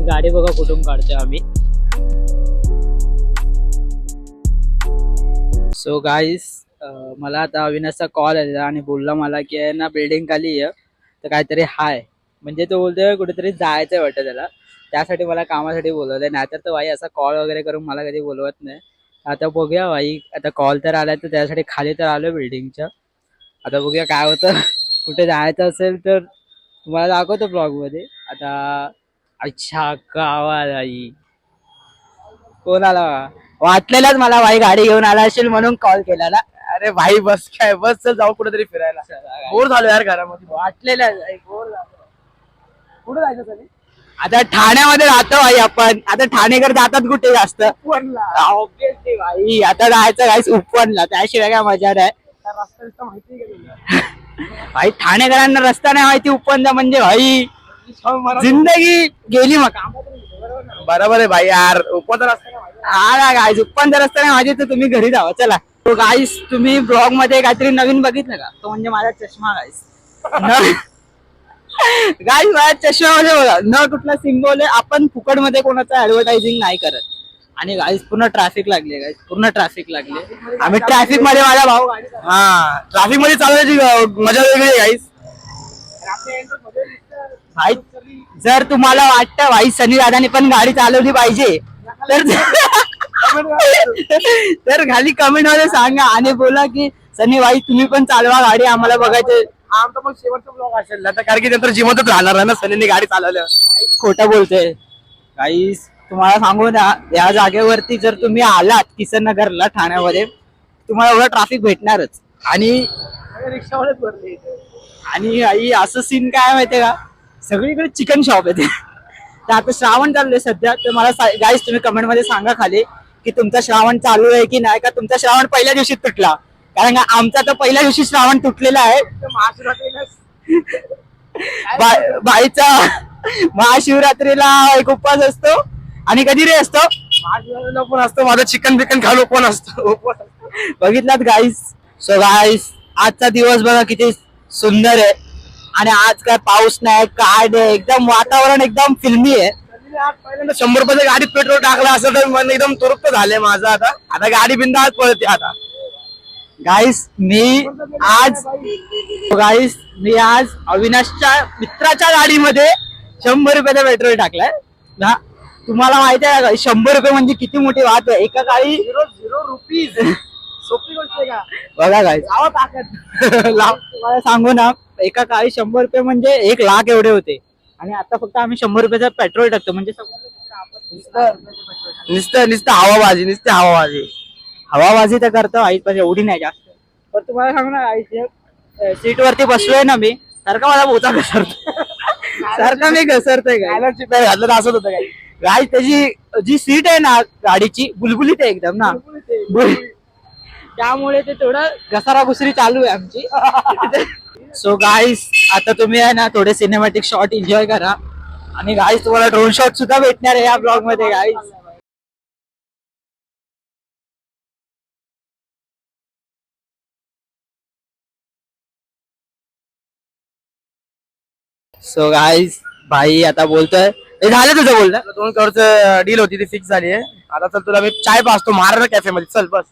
गाडी बघा कुठून काढतोय आम्ही. सो गाईस, मला आता अविनाशचा कॉल आलेला आणि बोलला मला की आहे ना बिल्डिंग खाली ये तर काहीतरी हाय, म्हणजे तो बोलतोय कुठेतरी जायचंय वाटतं त्याला, त्यासाठी मला कामासाठी बोलवलंय. नाहीतर तो भाई असा कॉल वगैरे करून मला कधी बोलवत नाही. आता बघूया भाई, आता कॉल तर आलाय तर त्यासाठी खाली तर आलो बिल्डिंगच्या. आता बघूया काय होतं. कुठे जायचं असेल तर तुम्हाला दाखवतो ब्लॉग मध्ये. आता अच्छा गावात आई कोण आला वाटलेलाच मला, भाई गाडी घेऊन आला असेल म्हणून कॉल केलेला. अरे भाई बस काय, बस चल जाऊ कुठेतरी फिरायला. बोर झालो यार घरामध्ये. वाटलेला कुठे जायचं तरी. आता ठाण्यामध्ये राहतो भाई आपण. आता ठाणेकर जातात कुठे जास्त, ऑब्विसली भाई. आता जायचं काहीच उपवनला, त्याशिवाय काय मजा नाही. रस्ता माहिती का भाई ठाणेकरांना रस्ता नाही माहिती उपवनचा म्हणजे भाई जिंदगी गेली. मग बरोबर आहे भाई यार. उपवास रस्ता हा ना गाईस, उपवनचा रस्ता नाही माहिती तर तुम्ही घरी जावा चला. तो गाईस, तुम्ही ब्लॉग मध्ये काहीतरी नवीन बघितलं का? तो म्हणजे माझा चष्मा गाईस. गाईस माझ्या चष्म्यामध्ये बघा न कुठला सिम्बॉल आहे. आपण फुकट मध्ये कोणाचं ऍडव्हर्टायझिंग नाही करत. आणि गाईस पूर्ण ट्रॅफिक लागले, गाईस पूर्ण ट्रॅफिक लागले. आम्ही ट्रॅफिक मध्ये, माझा भाऊ गाडी हा ट्रॅफिक मध्ये चालण्याची मजा वेगळी आहे गाईस. भाई जर तुम्हाला वाटतं भाई सनी दादानी पण गाडी चालवली पाहिजे तर खाली कमेंट मध्ये सांगा आणि बोला की सनी भाई तुम्ही पण चालवा गाडी, आम्हाला बघायचं. आमचा पण शेवटचा ब्लॉग असेल आता, कारण की नंतर जिवंतच राहणार आहे ना सनीने गाडी चालवल्यावर. खोटं बोलतोय गाईस. तुम्हाला सांगू ना, या जागेवरती जर तुम्ही आलात किसन नगरला ठाण्यामध्ये, तुम्हाला एवढं ट्रॅफिक भेटणारच. आणि रिक्षावालेच भरले. आणि आई असं सीन काय माहितीये का, सगळीकडे चिकन शॉप आहे ते. तर आता श्रावण चाललंय सध्या, तर मला गाईस तुम्ही कमेंट मध्ये सांगा खाली की तुमचा श्रावण चालू आहे की नाही, का तुमचा श्रावण पहिल्या दिवशी तुटला. कारण का आमचा तर पहिल्या दिवशी श्रावण तुटलेला आहे. बाईचा महाशिवरात्रीला एक उपवास असतो. आणि कधी रे असतो? महाशिवरात्रीला पण असतो माझा, चिकन बिकन खालो पण असतो. बघितलात गाईस. सो गाईस, आजचा दिवस बघा किती सुंदर आहे. आणि आज काय पाऊस नाही काय नाही, एकदम वातावरण एकदम फिल्मी आहे. आज पहिल्यांदा 100 रुपयाच्या गाडीत पेट्रोल टाकलं असं तर मन एकदम तुरुप्त झालंय माझं. आता गाडी बिंदास पळते आता. गाईस मी आज अविनाशच्या मित्राच्या गाडीमध्ये 100 रुपयाचा पेट्रोल टाकलाय ना. तुम्हाला माहिती आहे का 100 रुपये म्हणजे किती मोठी बात आहे. एका गाडी 0 रुपीज सोपी गोष्ट आहे का? बघा गाईस, तुम्हाला सांगू ना, एका काळी 100 रुपये म्हणजे 1 लाख एवढे होते. आणि आता फक्त आम्ही 100 रुपयाचा पेट्रोल टाकतो. म्हणजे नुसतं हवाबाजी हवाबाजी तर करतो आई, पण एवढी नाही जास्त. पण तुम्हाला सांगू ना आई, सीट वरती बसलोय ना मी, सारखा मला बोचा घसरतो. सारखा मी घसरतोय काय घातलं तर असंच होतं काय. गाईस. त्याची जी सीट आहे ना गाडीची, बुलबुलीत आहे एकदम ना, त्यामुळे ते थोडं घसारा घुसरी चालू आहे आमची. सो गाईस, आता तुम्ही आहे ना थोडे सिनेमॅटिक शॉट एन्जॉय करा. आणि गाईस तुम्हाला ड्रोन शॉट सुद्धा भेटणार आहे या ब्लॉग मध्ये गाईस. सो गाईस, भाई आता बोलतोय, हे झालं तुझं बोलणं. 2 करोडचं डील होती ती फिक्स झाली आहे. आता चल तुला मी चाय पाचतो महाराजा कॅफे मध्ये, चल बस.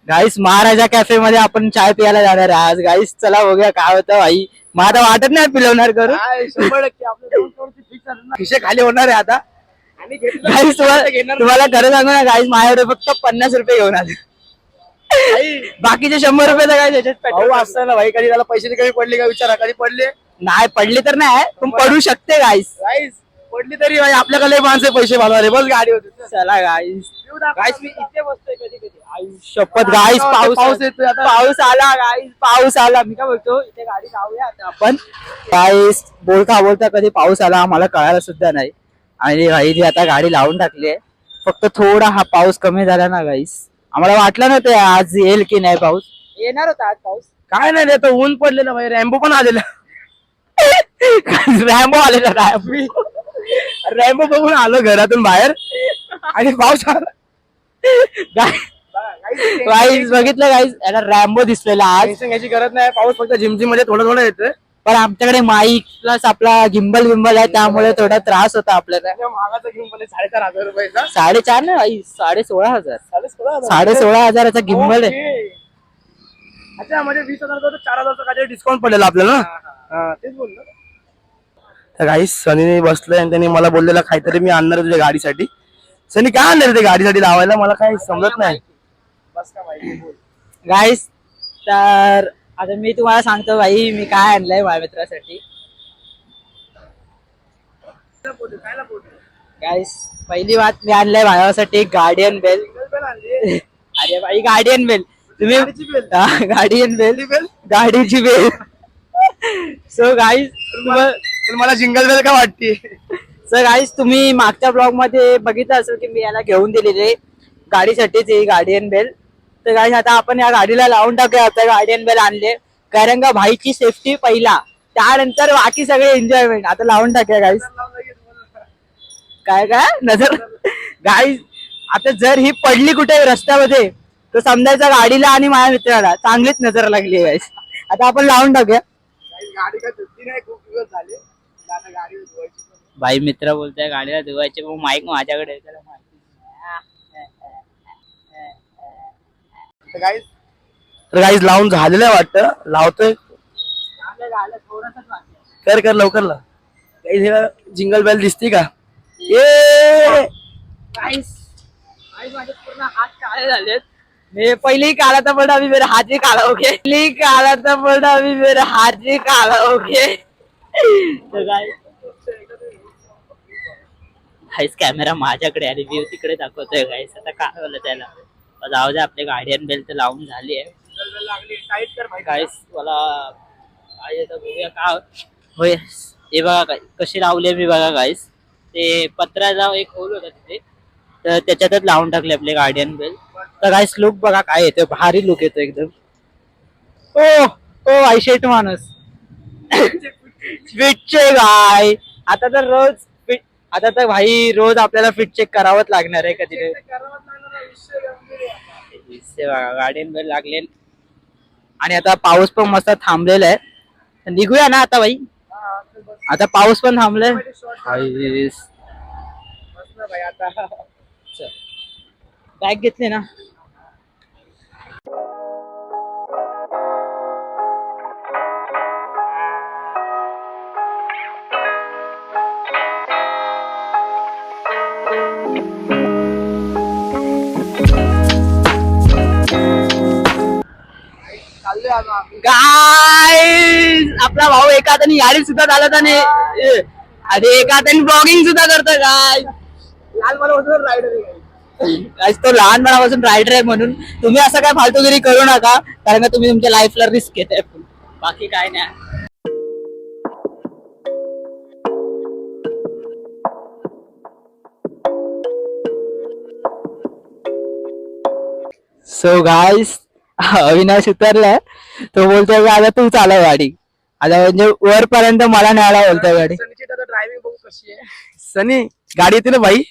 गाईस महाराजा कॅफे मध्ये आपण चाय प्यायला जाणार आहे आज. गाईस चला बघूया काय होतं भाई. मला वाटत नाही पिलवणार करू. 100% आपलं 2 करोडची फिक्स झाली ना, खिशे खाली होणार आहे आता. आणि गाईस तुम्हाला खरं सांगू ना गाईस, माझ्याकडे फक्त 50 रुपये घेऊन आले. बाकीचे 100 रुपये तर काय त्याच्यात भाऊ असतं ना भाई, कधी त्याला पैशाची कमी पडली का विचारा. कधी पडले नाही, पडले तर नाही पण पडू शकते गाईस. गाईस पडली तरी भाई आपल्याकडे माणसं पैसे बनवले बस गाडी होती. चला गाईस. गाईस मी इथे बसतोय कधी कधी. शपथ गाईस, पाऊस येतोय आता. पाऊस आला गाईस, पाऊस आला. मी काय बोलतो, इथे गाडी लावूया आता आपण. गाईस बोलता बोलता कधी पाऊस आला आम्हाला कळायला सुद्धा नाही. आणि गाईस आता गाडी लावून टाकली आहे. फक्त थोडा हा पाऊस कमी झाला ना गाईस, आम्हाला वाटलं नव्हतं आज येईल की नाही पाऊस. येणार होता आज पाऊस, काय नाही रे, तो ऊन पडलेलं भाई. रॅम्बो पण आलेला. रॅम्बो आलेला. रॅम्बो बघून आलो घरातून बाहेर आणि पाऊस आला. गाईस बघितलं गाईस, याला रॅम्बो दिसलेला आज. टेन्शन घ्यायची गरज नाही, पाऊस फक्त झिमझिम मध्ये थोडं थोडं येतोय. पण आमच्याकडे माईक प्लस आपला गिंबल विंबल आहे त्यामुळे थोडा त्रास होता आपल्याला. महागाचा घेऊन पडले 4,500 रुपयाचा. 4.5 ना भाई, 16,500. 16,500. 16,500चा गिंबल आहे. ओके. अच्छा म्हणजे 20,000 4,000 काहीतरी डिस्काउंट पडलेला आपल्याला ना. हा, तेच बोललो. तर काही सनीने बसलंय आणि त्यांनी मला बोललेलं काहीतरी मी आणणार आहे तुझ्या गाडीसाठी. सनी काय आणणार ते गाडीसाठी लावायला मला काही समजत नाही. बस का माहिती बोल. गाईस तर आता मी तुम्हाला सांगतो भाई मी काय आणलंय माझ्या मित्रासाठी. गाईस पहिली बात मी आणलंय भावासाठी गार्डियन बेल. अरे भाई गार्डियन बेल तुम्ही गार्डियन बेल गाडीची बेल. सो गाईस मला जिंगल बेल का वाटते. सर गाईस तुम्ही मागच्या ब्लॉग मध्ये बघितलं असेल की मी याला घेऊन दिलेले गाडीसाठीच ही गार्डियन बेल. तर गाईस आता आपण या गाडीला लावून टाकूया आता गार्डियन बेल आणले कारण का भाईची सेफ्टी पहिला त्यानंतर बाकी सगळे एन्जॉयमेंट. आता लावून टाकूया गाईस. काय काय नजर गाईस आता जर ही पडली कुठे रस्त्यामध्ये तर समजायचं गाडीला आणि माझ्या मित्राला चांगलीच नजर लागली गाईस. आता आपण लावून टाकूया. गाडी काय धुतली नाही खूप दिवस झाले. आता गाडी धुवायची. भाई मित्र बोलतोय गाडीला धुवायचे मग माईक माझ्याकडे आहे, त्याला माहिती. तर गाईज लावून झालेलं आहे वाटतं. लावतोय. कर कर लवकर लाव. जिंगल बेल दिसते का. ये माझे पूर्ण हात काळे झालेत. मैं पहले ही काला था बट अभी मेरा हाथ ही काला हो गया. पहले ही काला था बट अभी मेरा हाथ ही काला हो गया. तो गाइस कॅमेरा माझ्याकडे आणि व्ह्यू तिकडे दाखवतोय गाइस. आता काय बोलत त्याला जाऊ दे. आपले गार्डियन बेल तर लावून झाली आहे गाइस. मला काय येतं बघूया का होय. हे बघा काय कशी लावली मी बघा गाइस. ते पत्र्याचा एक होल होता तिथे तर त्याच्यातच लावून टाकले आपले गार्डियन बेल. तर गाइस लुक बघा काय येतो. भारी लुक येतो एकदम. ओ ओ आयशेट माणूस फिट चेक गाय. आता तर रोज फिट आता तर भाई रोज आपल्याला फिट चेक करावंच लागणार आहे कधी. गार्डियन बेल लागले आणि आता पाऊस पण मस्त थांबलेला आहे. निघूया ना आता भाई. आता पाऊस पण थांबलाय. बॅग घेतली ना. गाईज आपला भाऊ एका हाताने गाडी सुद्धा चालत आणि एका हाताने ब्लॉगिंग सुद्धा करतो. काय लहानपणापासून रायडर आहे. तो लहानपणापासून रायडर आहे म्हणून तुम्ही असं काय फालतूगिरी करू नका कारण का तुम्ही तुमच्या लाईफला रिस्क घेताय. बाकी काय नाही. So guys Avinash उतरलाय. तो बोलतोय की आता तू चालव गाडी. आता म्हणजे वरपर्यंत मला न्यायला बोलतोय गाडी. ड्रायव्हिंग बघू कशी आहे. सनी गाडी येते ना भाई.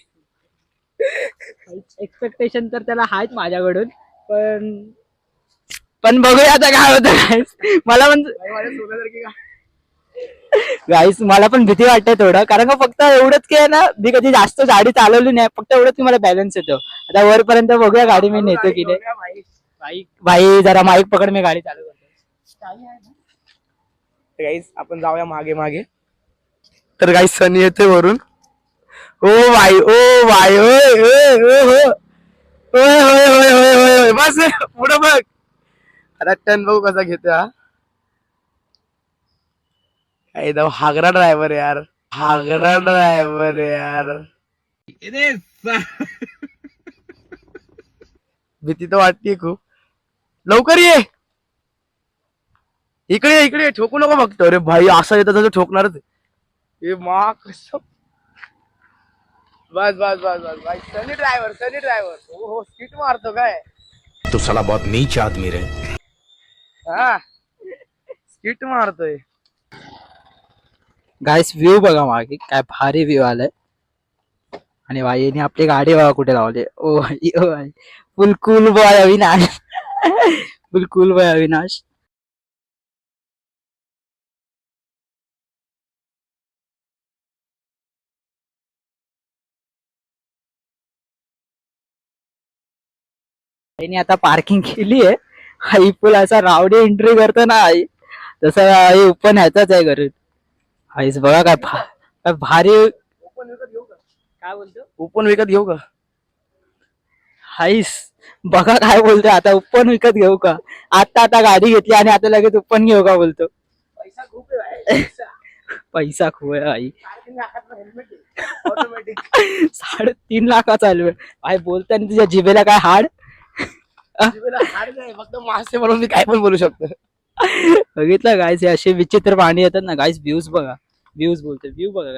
एक्सपेक्टेशन तर त्याला आहेत माझ्याकडून पण बघूया आता काय होतं. मला पण गाईस मला पण भीती वाटते थोडं कारण का फक्त एवढंच की आहे ना मी कधी जास्त गाडी चालवली नाही. फक्त एवढंच की मला बॅलन्स येतो. आता वरपर्यंत बघूया गाडी मी नेतो की नाही. भाई जरा माईक पकड मी गाडी चालू करतो. गाईस आपण जाऊया मागे मागे. तर गाईस सनी येते वरून. ओ भाई ओ भाई ओय ओय ओय ओय ओय ओय ओय ओय बस पुढे बघ. आता टर्न बघू कसा घेतो हा. एकदम हागरा ड्रायव्हर यार. हागरा ड्रायव्हर यार. भीती तर वाटते खूप. लवकर ये. इकडे इकडे ठोकू नको फक्त. अरे भाई असं येतं तसं ठोकणारच. हे मा कसं. बस बस बस बस भाई. सनी ड्रायव्हर सनी ड्रायव्हर. हो स्किट मारतो काय. तो साला बहुत नीच आदमी रे. हा स्किट मारतोय. गाईस व्ह्यू बघा मागे काय भारी व्ह्यू आलाय. आणि भाईने आपली गाडी बघा कुठे लावली. ओ भाई ओ भाई फुल कूल बॉय अविनाश. फुल कूल बॉय अविनाश. आईने आता पार्किंग केली आहे. आई फुल असा रावडी एंट्री करतो ना आई, तसं आई ओपन ह्याचाच आहे घरी. आईच बघा काय भारी. ओपन विकत घेऊ का? काय बोलतो ओपन विकत घेऊ का? आईस बघा काय बोलतो आता, ओपन विकत घेऊ का? आता गाडी घेतली आणि आता लगेच ओपन घेऊ का बोलतो. पैसा खूप आहे. पैसा खूप आहे आई. हेल्मेट ऑटोमॅटिक 3.5 लाख चालू आहे आई. बोलताना तुझ्या जिभेला काय हाड. हाड नाही, फक्त मासे म्हणून मी काय पण बोलू शकतो. बघितलं गाईस, हे असे विचित्र पाणी येतात ना गाईस. व्ह्यूज बघा, व्ह्यूज बोलतो, व्ह्यू बघा.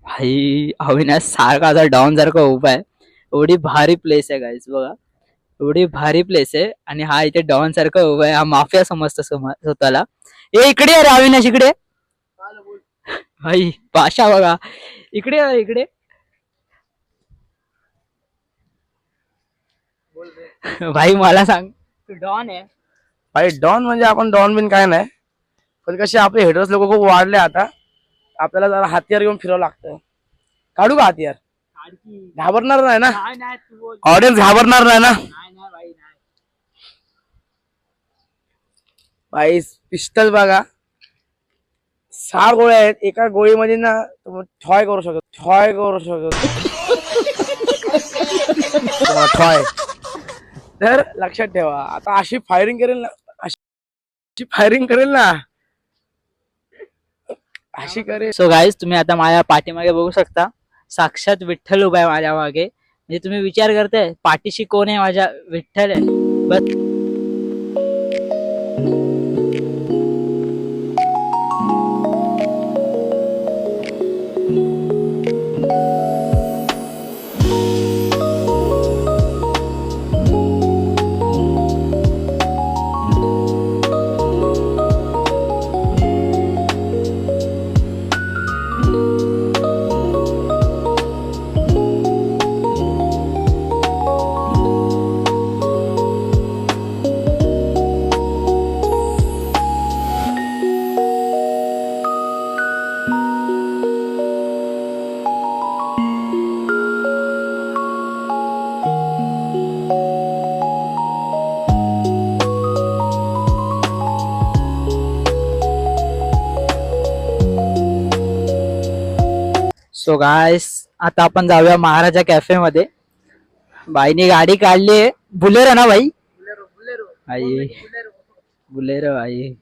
भाई अविनाश सारखा असा डॉन सारखा उभा आहे. एवढी भारी प्लेस आहे गाईस बघा, एवढी भारी प्लेस आहे. आणि हा इथे डॉन सारखा उभा आहे. हा माफिया समजतो स्वतःला. ए इकडे अरे अविनाश, इकडे भाई. भाषा बघा, इकडे इकडे. भाई मला सांग, तू डॉन आहे? भाई डॉन म्हणजे आपण डॉन बिन काय नाही, पण कसे आपले हेडर्स लोक खूप वाढले आता. आपल्याला जरा हत्यार घेऊन फिरावं लागतं. काढू का हत्यार? घाबरणार नाही ना ऑडियन्स? घाबरणार नाही ना भाई? पिस्टल बघा, 6 गोळ्या आहेत. एका गोळीमध्ये ना ठॉय करू शकतो, ठॉय करू शकतो. ठॉय. तर लक्षात ठेवा, आता अशी फायरिंग करेल ना, अशी फायरिंग करेल ना, अशी करेल. सो गाईज, तुम्ही आता माझ्या पाठीमागे बघू शकता, साक्षात विठ्ठल उभा आहे माझ्या मागे. म्हणजे तुम्ही विचार करताय पाठीशी कोण आहे? माझ्या विठ्ठल आहे बस. सो गायस, आता आपण जाऊया महाराजा कॅफे मध्ये. बाईने गाडी काढली आहे, बुलेरो ना भाई? आई बुलेरो आई.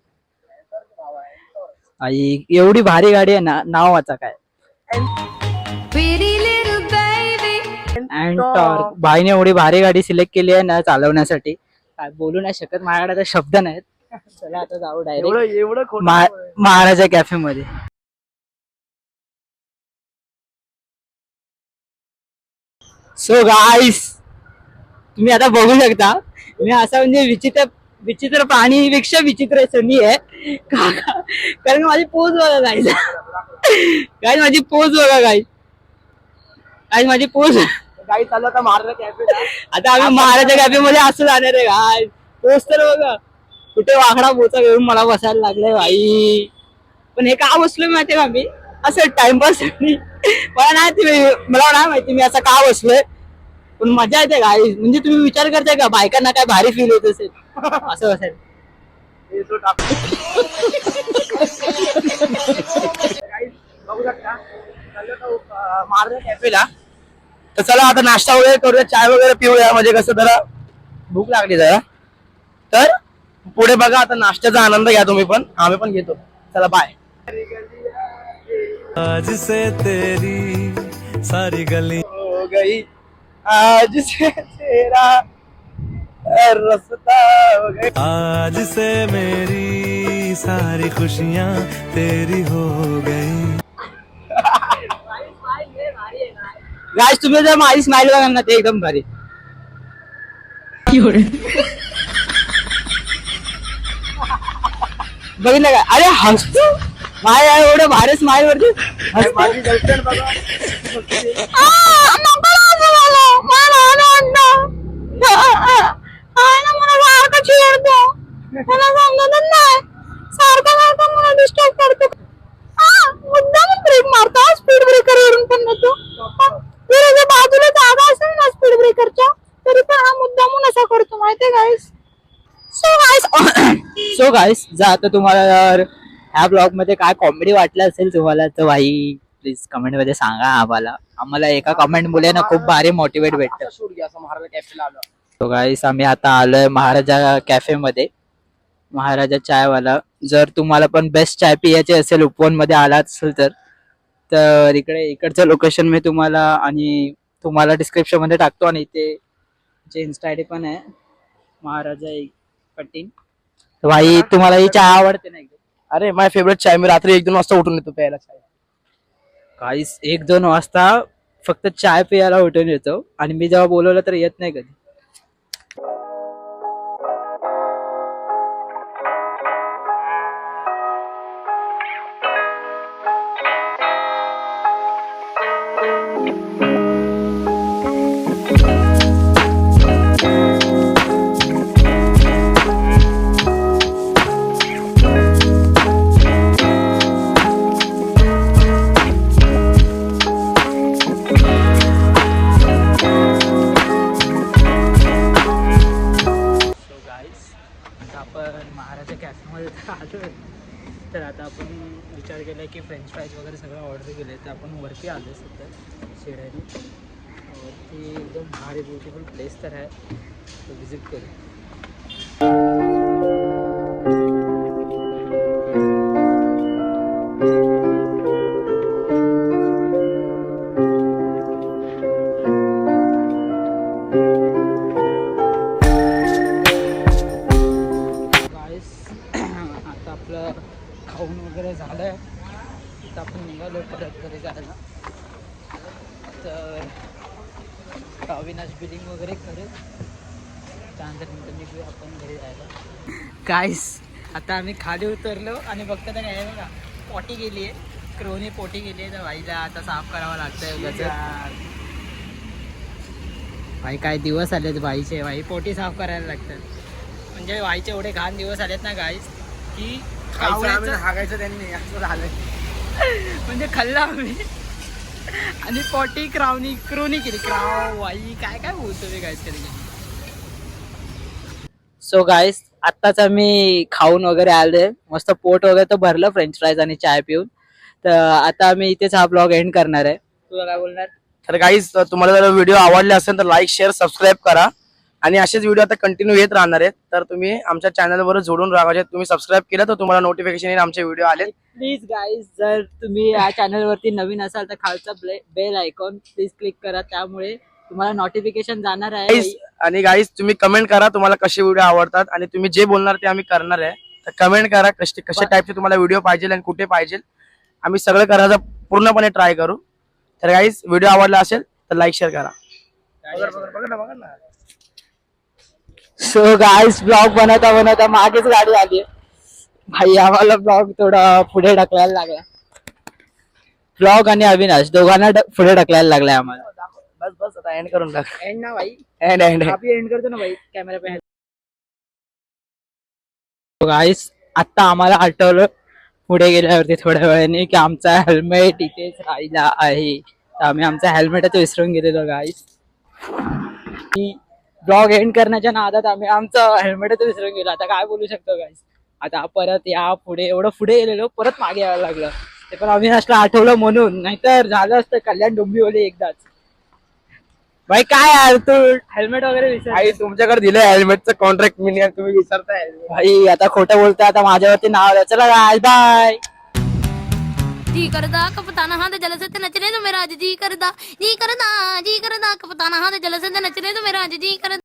आई एवढी भारी गाडी आहे ना, नाव वाचा काय? अँटॉर्क. बाईने एवढी भारी गाडी सिलेक्ट केली आहे ना चालवण्यासाठी, काय बोलू नाही शकत, माझ्याकडे आता शब्द नाहीत. चला आता जाऊ डायरेक्ट एवढं महाराजा कॅफे मध्ये. सो गाईस, तुम्ही आता बघू शकता, मी असा म्हणजे विचित्र प्राणीपेक्षा विचित्र सनी आहे. कारण माझी पोज बघा गाईस. गाईस माझी पोज बघा गाईस. गाईस माझी पोज. गाडी चालू आता महाराजा कॅफे. आता आम्ही महाराजा कॅफे मध्ये असं जाणार आहे गाईस. पोज तर बघा, कुठे वाकडा बोचा घेऊन मला बसायला लागलाय भाई. पण हे का बसलोय माहितीये का मी? असं टाइमपास. मला नाही माहिती मी असं का बसलोय, पण मजा येते गाईस. म्हणजे तुम्ही विचार करताय का बायकांना काय भारी फील होत असेल असं असेल. बघू शकता महाराजा कॅफेला. तर चला आता नाश्ता वगैरे करूया, चाय वगैरे पिऊया, म्हणजे कसं जरा भूक लागली जरा. तर पुढे बघा, आता नाश्त्याचा आनंद घ्या तुम्ही पण, आम्ही पण घेतो. चला बाय. आज से तेरी सारी गली हो गई, आज से तेरा रस्ता हो गई. आज से मेरी सारी खुशियाँ तेरी हो गई. गाईस तुम्ही जर माझी स्माइल बघा ना, ते एकदम भारी. बघितलं का? अरे हसतो माझ्या एवढं भारी स्माइल वरती. माझी गर्लफ्रेंड बघा. डिस्टर्ब करतो. मुद्दाम ब्रेक मारतो, स्पीड ब्रेकर वरून पण सो गाईस जर आता तुम्हाला जर ह्या ब्लॉग मध्ये काय कॉमेडी वाटलं असेल तुम्हाला तर भाई प्लीज कमेंट मध्ये सांगा आम्हाला एका कमेंट मुले ना खूप भारी मोटिवेट भेटतं. असा शूट घ्या असं महाराज कॅफेला आलो. तो गाईस आम्ही आता आलोय महाराजा कॅफे मध्ये. महाराजा चायवाला. जर तुम्हाला पण बेस्ट चाय पियाची असेल उपवन मध्ये आलात असेल तर इकडचं लोकेशन मी तुम्हाला डिस्क्रिप्शन मध्ये टाकतो आणि इथे जे इन्स्टा आयडी पण आहे महाराजा पट्टीन. भाई तुम्हाला ही चाय आवडते ना एकदम. अरे माय फेवरेट चाय. मी रात्री 1-2 वाजता उठून येतो प्यायला चाय. गाईस 1-2 वाजता फक्त चाय पियाला उठून येतो आणि मी जेव्हा बोलवलं तर येत नाही कधी. आपण महाराजा कॅफेमध्ये आलो. तर आता आपण विचार केला की फ्रेंच फ्राईज वगैरे सगळं ऑर्डर केलं तर आपण वरती आलो सध्या शेडाने. वरती एकदम भारी ब्युटिफुल प्लेस तर आहे तो व्हिजिट करू. आता आपलं खाऊन वगैरे झालंय तर आपण निघालो परत घरी जायला. तर अविनाश बिलिंग वगैरे करेल त्यानंतर निघूया आपण घरी जायला. गाईस आता आम्ही खाली उतरलो आणि बघता तर काय बघा पोटी गेली आहे. क्रोनी पोटी गेली आहे तर भाईला आता साफ करावं लागतंय. भाई काय दिवस आलेत भाईचे. भाई पोटी साफ करायला लागतात. म्हणजे वाईचे एवढे घाण दिवस आलेत ना गाईस की हागायचं त्यांनी असं झालंय. म्हणजे खाल्ला आम्ही आणि पोटी क्रोनी केली. वाई काय काय बोलतो मी गाईस कधी. सो गाईस आत्ताच आम्ही खाऊन वगैरे आलोय. मस्त पोट वगैरे तर भरलं फ्रेंच फ्राईज आणि चाय पिऊन. तर आता आम्ही इथेच हा ब्लॉग एंड करणार आहे. तुला काय बोलणार? तर गाईज तुम्हाला जर व्हिडिओ आवडले असेल तर लाईक शेअर सबस्क्राईब करा आणि असेच व्हिडिओ आता कंटिन्यू येत राहणार आहेत. तर तुम्ही आमच्या चॅनलवर जोडून राहा. तुम्ही सबस्क्राईब केलं तर तुम्हाला नोटिफिकेशन येईल आमचे व्हिडिओ आले. प्लीज गाईज जर तुम्ही या चॅनलवरती नवीन असाल तर खालचा बेल आयकॉन प्लीज क्लिक करा. त्यामुळे तुम्हाला नोटिफिकेशन जाणार आहे. आणि गाईज तुम्ही कमेंट करा तुम्हाला कसे व्हिडिओ आवडतात आणि तुम्ही जे बोलणार ते आम्ही करणार आहे. तर कमेंट करा कशा टाईपचे तुम्हाला व्हिडिओ पाहिजे आणि कुठे पाहिजे. आम्ही सगळं करायचं पूर्णपणे ट्राय करू. तर गाईज व्हिडिओ आवडला असेल तर लाईक शेअर करा. बघा ना. सो गाईस ब्लॉग बनवता मागेच गाडी आली. भाई आम्हाला ब्लॉग थोडा पुढे ढकलायला लागला. ब्लॉग आणि अविनाश दोघांना पुढे ढकलायला लागलाय आम्हाला. बस आता एंड करून टाक. एंड ना भाई. एंड एंड करतो ना भाई कॅमेरा पे. गाईस आता आम्हाला आठवलं पुढे गेल्यावरती थोड्या वेळाने की आमचा हेल्मेट इथेच राहिला आहे. तर आम्ही आमचा हेल्मेटच विसरून गेलेलो गाईस. ब्लॉग एंड करण्याच्या नादात आम्ही आमचं हेल्मेटच विसरून गेलो. आता काय बोलू शकतो गाईस. आता परत या पुढे एवढं पुढे गेलेलो परत मागे यायला लागलं. ते पण अविनाशला आठवलं म्हणून. नाहीतर झालं असतं कल्याण डोंबिवली एकदाच. भाई काय यार तू हेल्मेट वगैरे विसर. तुमच्याकडे दिलं हेल्मेटचं कॉन्ट्रॅक्ट मी तुम्ही विसरताय. भाई आता खोटं बोलतोय. आता माझ्यावरती नाव आलं. चला गाईस बाय. जी करदा कपताना हाथ जल से नचने तो मेरा जी करदा कपताना हाथ जल से नचने तो मेरा जी करदा.